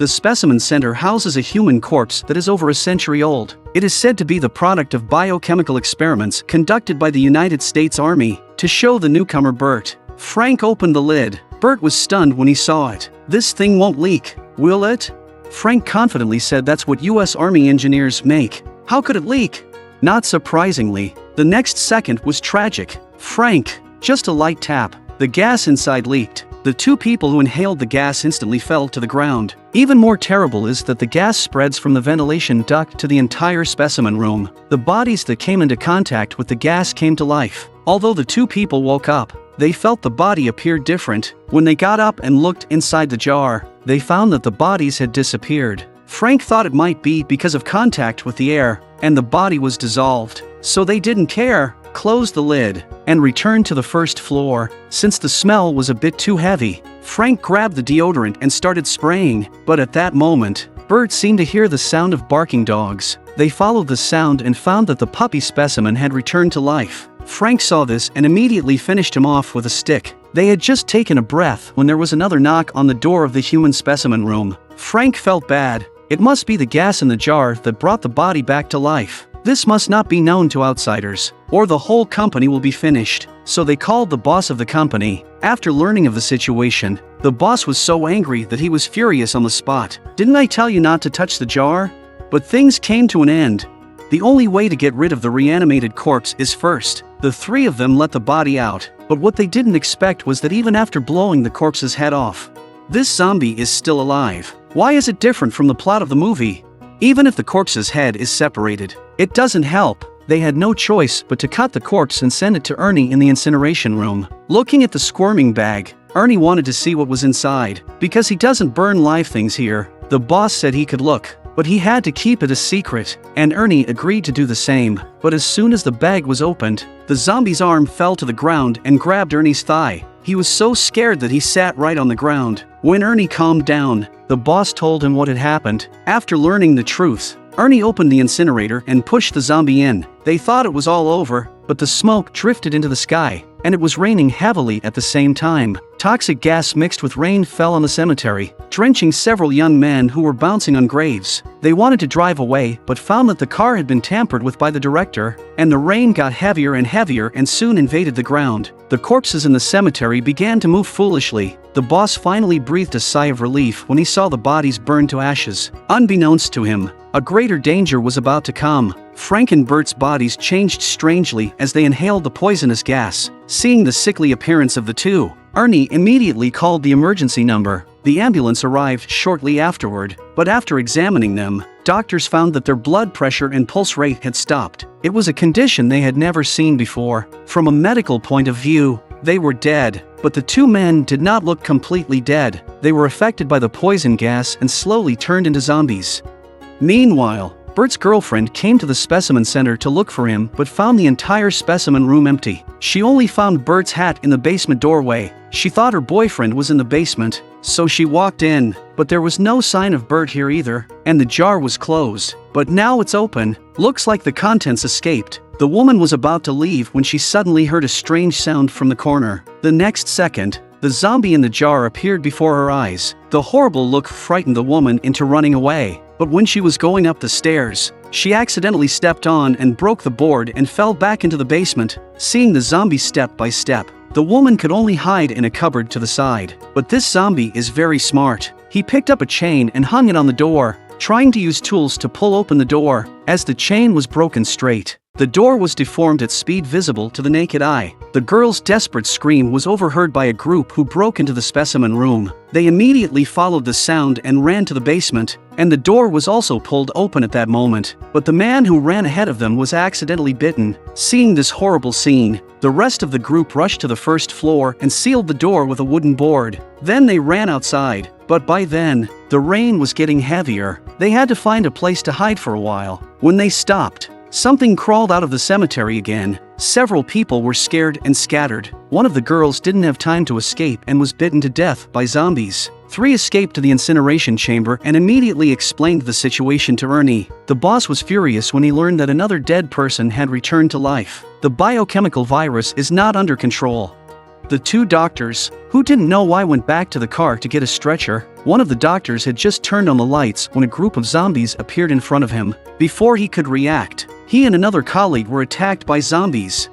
The specimen center houses a human corpse that is over a century old. It is said to be the product of biochemical experiments conducted by the United States Army to show the newcomer Bert. Frank opened the lid. Bert was stunned when he saw it. "This thing won't leak, will it?" Frank confidently said that's what US Army engineers make. "How could it leak?" Not surprisingly, the next second was tragic. Frank, just a light tap. The gas inside leaked. The two people who inhaled the gas instantly fell to the ground. Even more terrible is that the gas spreads from the ventilation duct to the entire specimen room. The bodies that came into contact with the gas came to life. Although the two people woke up, they felt the body appeared different. When they got up and looked inside the jar, they found that the bodies had disappeared. Frank thought it might be because of contact with the air, and the body was dissolved. So they didn't care, closed the lid, and returned to the first floor. Since the smell was a bit too heavy, Frank grabbed the deodorant and started spraying, but at that moment, Bert seemed to hear the sound of barking dogs. They followed the sound and found that the puppy specimen had returned to life. Frank saw this and immediately finished him off with a stick. They had just taken a breath when there was another knock on the door of the human specimen room. Frank felt bad. It must be the gas in the jar that brought the body back to life. This must not be known to outsiders, or the whole company will be finished. So they called the boss of the company. After learning of the situation, the boss was so angry that he was furious on the spot. "Didn't I tell you not to touch the jar?" But things came to an end. The only way to get rid of the reanimated corpse is first. The three of them let the body out, but what they didn't expect was that even after blowing the corpse's head off, this zombie is still alive. Why is it different from the plot of the movie? Even if the corpse's head is separated, it doesn't help. They had no choice but to cut the corpse and send it to Ernie in the incineration room. Looking at the squirming bag, Ernie wanted to see what was inside. Because he doesn't burn live things here, the boss said he could look, but he had to keep it a secret, and Ernie agreed to do the same. But as soon as the bag was opened, the zombie's arm fell to the ground and grabbed Ernie's thigh. He was so scared that he sat right on the ground. When Ernie calmed down, the boss told him what had happened. After learning the truth, Ernie opened the incinerator and pushed the zombie in. They thought it was all over, but the smoke drifted into the sky, and it was raining heavily at the same time. Toxic gas mixed with rain fell on the cemetery, drenching several young men who were bouncing on graves. They wanted to drive away but found that the car had been tampered with by the director, and the rain got heavier and soon invaded the ground. The corpses in the cemetery began to move foolishly. The boss finally breathed a sigh of relief when he saw the bodies burn to ashes. Unbeknownst to him, a greater danger was about to come. Frank and Bert's bodies changed strangely as they inhaled the poisonous gas. Seeing the sickly appearance of the two, Ernie immediately called the emergency number. The ambulance arrived shortly afterward, but after examining them, doctors found that their blood pressure and pulse rate had stopped. It was a condition they had never seen before. From a medical point of view, they were dead, but the two men did not look completely dead. They were affected by the poison gas and slowly turned into zombies. Meanwhile, Bert's girlfriend came to the specimen center to look for him but found the entire specimen room empty. She only found Bert's hat in the basement doorway. She thought her boyfriend was in the basement, so she walked in, but there was no sign of Bert here either, and the jar was closed. But now it's open. Looks like the contents escaped. The woman was about to leave when she suddenly heard a strange sound from the corner. The next second, the zombie in the jar appeared before her eyes. The horrible look frightened the woman into running away, but when she was going up the stairs, she accidentally stepped on and broke the board and fell back into the basement. Seeing the zombie step by step, the woman could only hide in a cupboard to the side. But this zombie is very smart. He picked up a chain and hung it on the door, trying to use tools to pull open the door. As the chain was broken straight, the door was deformed at speed visible to the naked eye. The girl's desperate scream was overheard by a group who broke into the specimen room. They immediately followed the sound and ran to the basement, and the door was also pulled open at that moment. But the man who ran ahead of them was accidentally bitten. Seeing this horrible scene, the rest of the group rushed to the first floor and sealed the door with a wooden board. Then they ran outside, but by then, the rain was getting heavier. They had to find a place to hide for a while. When they stopped, something crawled out of the cemetery again. Several people were scared and scattered. One of the girls didn't have time to escape and was bitten to death by zombies. 3 escaped to the incineration chamber and immediately explained the situation to Ernie. The boss was furious when he learned that another dead person had returned to life. The biochemical virus is not under control. The two doctors, who didn't know why, went back to the car to get a stretcher. One of the doctors had just turned on the lights when a group of zombies appeared in front of him. Before he could react, he and another colleague were attacked by zombies.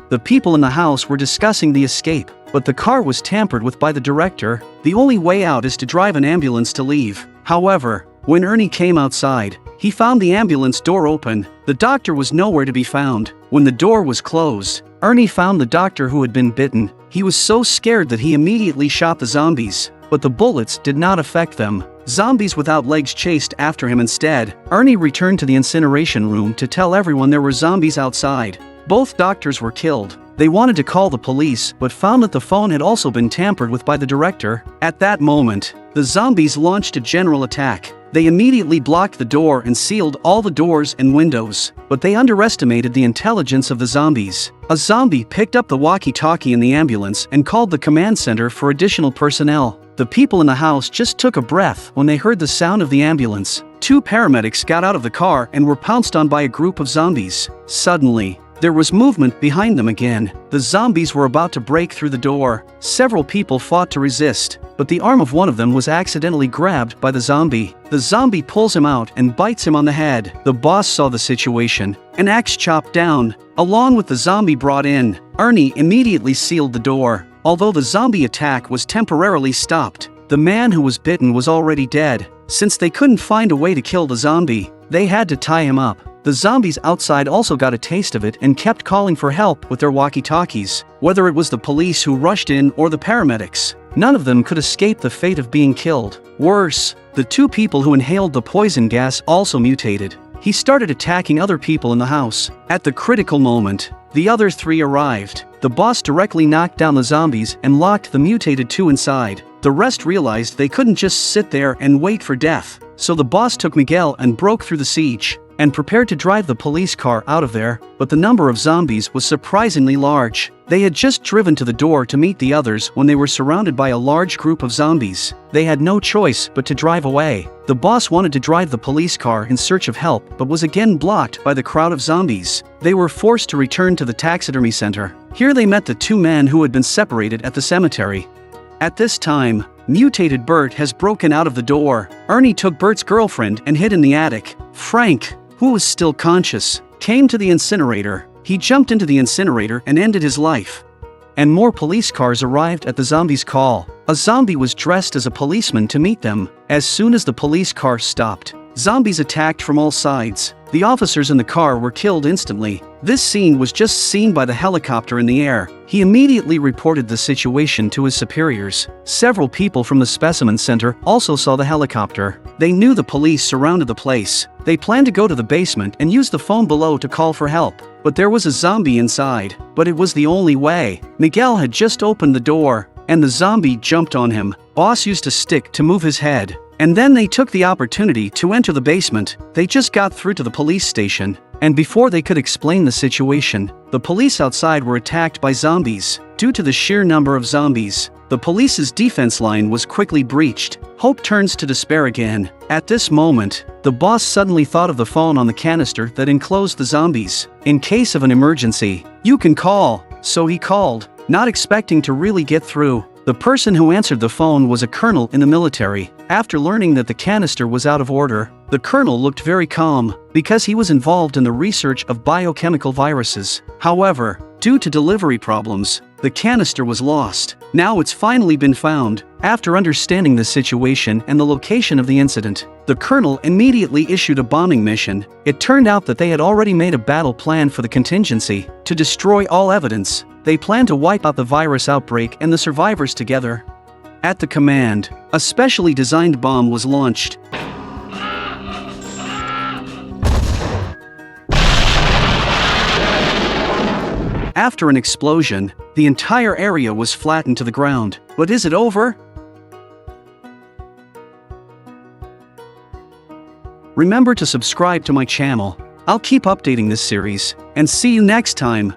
The people in the house were discussing the escape, but the car was tampered with by the director. The only way out is to drive an ambulance to leave. However, when Ernie came outside, he found the ambulance door open. The doctor was nowhere to be found. When the door was closed, Ernie found the doctor who had been bitten. He was so scared that he immediately shot the zombies, but the bullets did not affect them. Zombies without legs chased after him instead. Ernie returned to the incineration room to tell everyone there were zombies outside. Both doctors were killed. They wanted to call the police, but found that the phone had also been tampered with by the director. At that moment, the zombies launched a general attack. They immediately blocked the door and sealed all the doors and windows, but they underestimated the intelligence of the zombies. A zombie picked up the walkie-talkie in the ambulance and called the command center for additional personnel. The people in the house just took a breath when they heard the sound of the ambulance. Two paramedics got out of the car and were pounced on by a group of zombies. Suddenly, there was movement behind them again. The zombies were about to break through the door. Several people fought to resist, but the arm of one of them was accidentally grabbed by the zombie. The zombie pulls him out and bites him on the head. The boss saw the situation. An axe chopped down, along with the zombie brought in. Ernie immediately sealed the door. Although the zombie attack was temporarily stopped, the man who was bitten was already dead. Since they couldn't find a way to kill the zombie, they had to tie him up. The zombies outside also got a taste of it and kept calling for help with their walkie-talkies. Whether it was the police who rushed in or the paramedics, none of them could escape the fate of being killed. Worse, the two people who inhaled the poison gas also mutated. He started attacking other people in the house. At the critical moment, the other three arrived. The boss directly knocked down the zombies and locked the mutated two inside. The rest realized they couldn't just sit there and wait for death. So the boss took Miguel and broke through the siege, and prepared to drive the police car out of there, but the number of zombies was surprisingly large. They had just driven to the door to meet the others when they were surrounded by a large group of zombies. They had no choice but to drive away. The boss wanted to drive the police car in search of help but was again blocked by the crowd of zombies. They were forced to return to the taxidermy center. Here they met the two men who had been separated at the cemetery. At this time, mutated Bert has broken out of the door. Ernie took Bert's girlfriend and hid in the attic. Frank, who was still conscious, came to the incinerator. He jumped into the incinerator and ended his life. And more police cars arrived at the zombies' call. A zombie was dressed as a policeman to meet them. As soon as the police car stopped, zombies attacked from all sides. The officers in the car were killed instantly. This scene was just seen by the helicopter in the air. He immediately reported the situation to his superiors. Several people from the specimen center also saw the helicopter. They knew the police surrounded the place. They planned to go to the basement and use the phone below to call for help. But there was a zombie inside. But it was the only way. Miguel had just opened the door, and the zombie jumped on him. Boss used a stick to move his head. And then they took the opportunity to enter the basement. They just got through to the police station, and before they could explain the situation, the police outside were attacked by zombies. Due to the sheer number of zombies, the police's defense line was quickly breached. Hope turns to despair again. At this moment, the boss suddenly thought of the phone on the canister that enclosed the zombies. In case of an emergency, you can call. So he called, not expecting to really get through. The person who answered the phone was a colonel in the military. After learning that the canister was out of order, the colonel looked very calm, because he was involved in the research of biochemical viruses. However, due to delivery problems, the canister was lost. Now it's finally been found. After understanding the situation and the location of the incident, the colonel immediately issued a bombing mission. It turned out that they had already made a battle plan for the contingency. To destroy all evidence, they planned to wipe out the virus outbreak and the survivors together. At the command, a specially designed bomb was launched. After an explosion, the entire area was flattened to the ground. But is it over? Remember to subscribe to my channel. I'll keep updating this series, and see you next time.